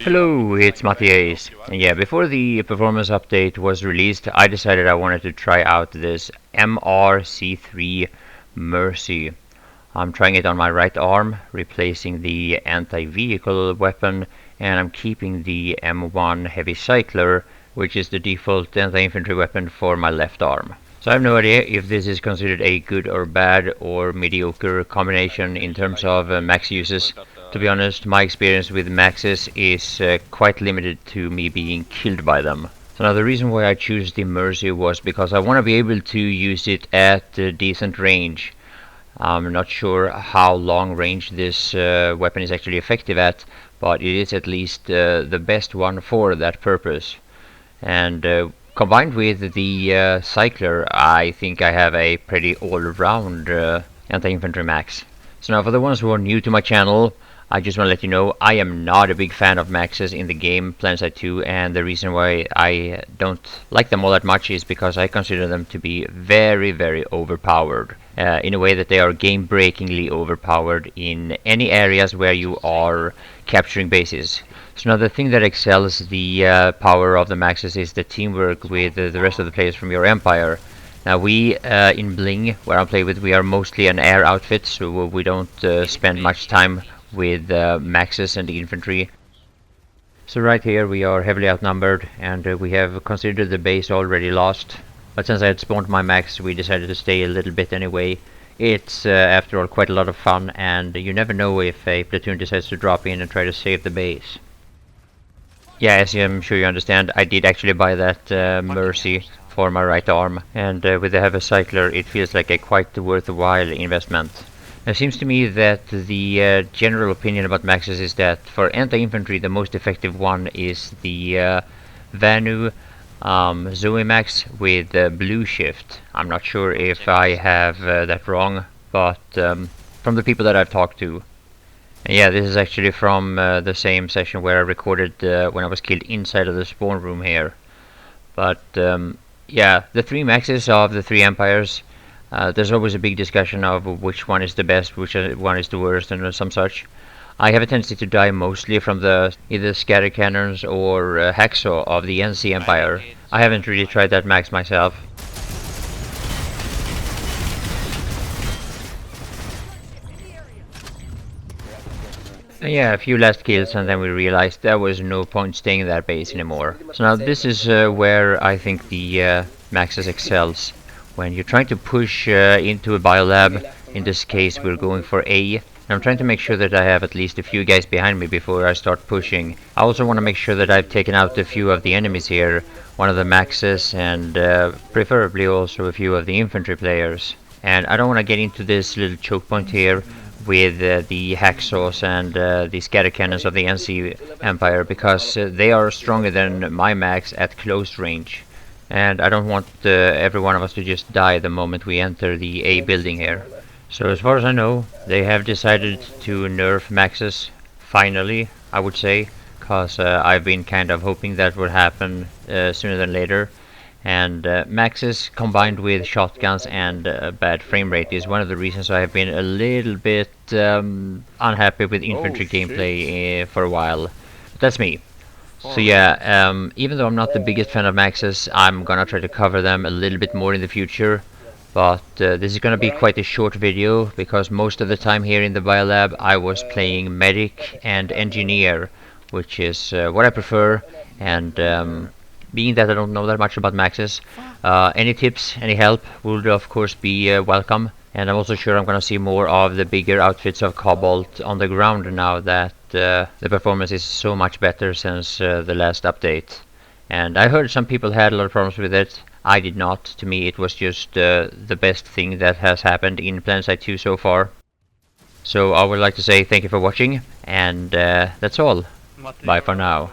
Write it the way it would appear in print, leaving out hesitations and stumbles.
Hello, it's MattiAce. And yeah, before the performance update was released, I decided I wanted to try out this MRC3 Mercy. I'm trying it on my right arm, replacing the anti-vehicle weapon, and I'm keeping the M1 Heavy Cycler, which is the default anti-infantry weapon for my left arm. So I have no idea if this is considered a good or bad or mediocre combination in terms of max uses. To be honest, my experience with maxes is quite limited to me being killed by them. So now the reason why I choose the Mercy was because I want to be able to use it at decent range. I'm not sure how long range this weapon is actually effective at, but it is at least the best one for that purpose. And combined with the Cycler, I think I have a pretty all-round anti-infantry max. So now for the ones who are new to my channel, I just want to let you know I am not a big fan of maxes in the game Planetside 2, and the reason why I don't like them all that much is because I consider them to be very overpowered. In a way that they are game-breakingly overpowered in any areas where you are capturing bases. So now the thing that excels the power of the maxes is the teamwork with the rest of the players from your empire. Now we, in Bling, where I play with, we are mostly an air outfit, so we don't spend much time with maxes and infantry. So right here we are heavily outnumbered, and we have considered the base already lost. But since I had spawned my max, we decided to stay a little bit anyway. It's after all quite a lot of fun, and you never know if a platoon decides to drop in and try to save the base. Yeah, as I'm sure you understand, I did actually buy that Mercy for my right arm, and with the Heavy Cycler it feels like a quite worthwhile investment. It seems to me that the general opinion about maxes is that for anti-infantry the most effective one is the Vanu Zoe Max with blue shift. I'm not sure if I have that wrong, but from the people that I've talked to. And yeah, this is actually from the same session where I recorded when I was killed inside of the spawn room here. But yeah, the three maxes of the three empires, there's always a big discussion of which one is the best, which one is the worst, and some such. I have a tendency to die mostly from the either scatter cannons or hacksaw of the NC Empire. I haven't really tried that max myself. And yeah, a few last kills, and then we realized there was no point staying in that base anymore. So now this is where I think the maxes excels. When you're trying to push into a biolab, in this case we're going for A. I'm trying to make sure that I have at least a few guys behind me before I start pushing. I also want to make sure that I've taken out a few of the enemies here, one of the maxes, and preferably also a few of the infantry players. And I don't want to get into this little choke point here with the hacksaws and the scatter cannons of the NC Empire, because they are stronger than my max at close range. And I don't want every one of us to just die the moment we enter the A building here. So as far as I know, they have decided to nerf maxes, finally, I would say, because I've been kind of hoping that would happen sooner than later. And maxes combined with shotguns and bad frame rate is one of the reasons I have been a little bit unhappy with infantry gameplay for a while. But that's me. So yeah, even though I'm not the biggest fan of maxes, I'm gonna try to cover them a little bit more in the future. But this is gonna be quite a short video, because most of the time here in the biolab I was playing medic and engineer, which is what I prefer. And being that I don't know that much about maxes, any tips, any help would of course be welcome. And I'm also sure I'm gonna see more of the bigger outfits of Cobalt on the ground now that the performance is so much better since the last update. And I heard some people had a lot of problems with it. I did not. To me it was just the best thing that has happened in Planetside 2 so far. So I would like to say thank you for watching, and that's all. Bye for now.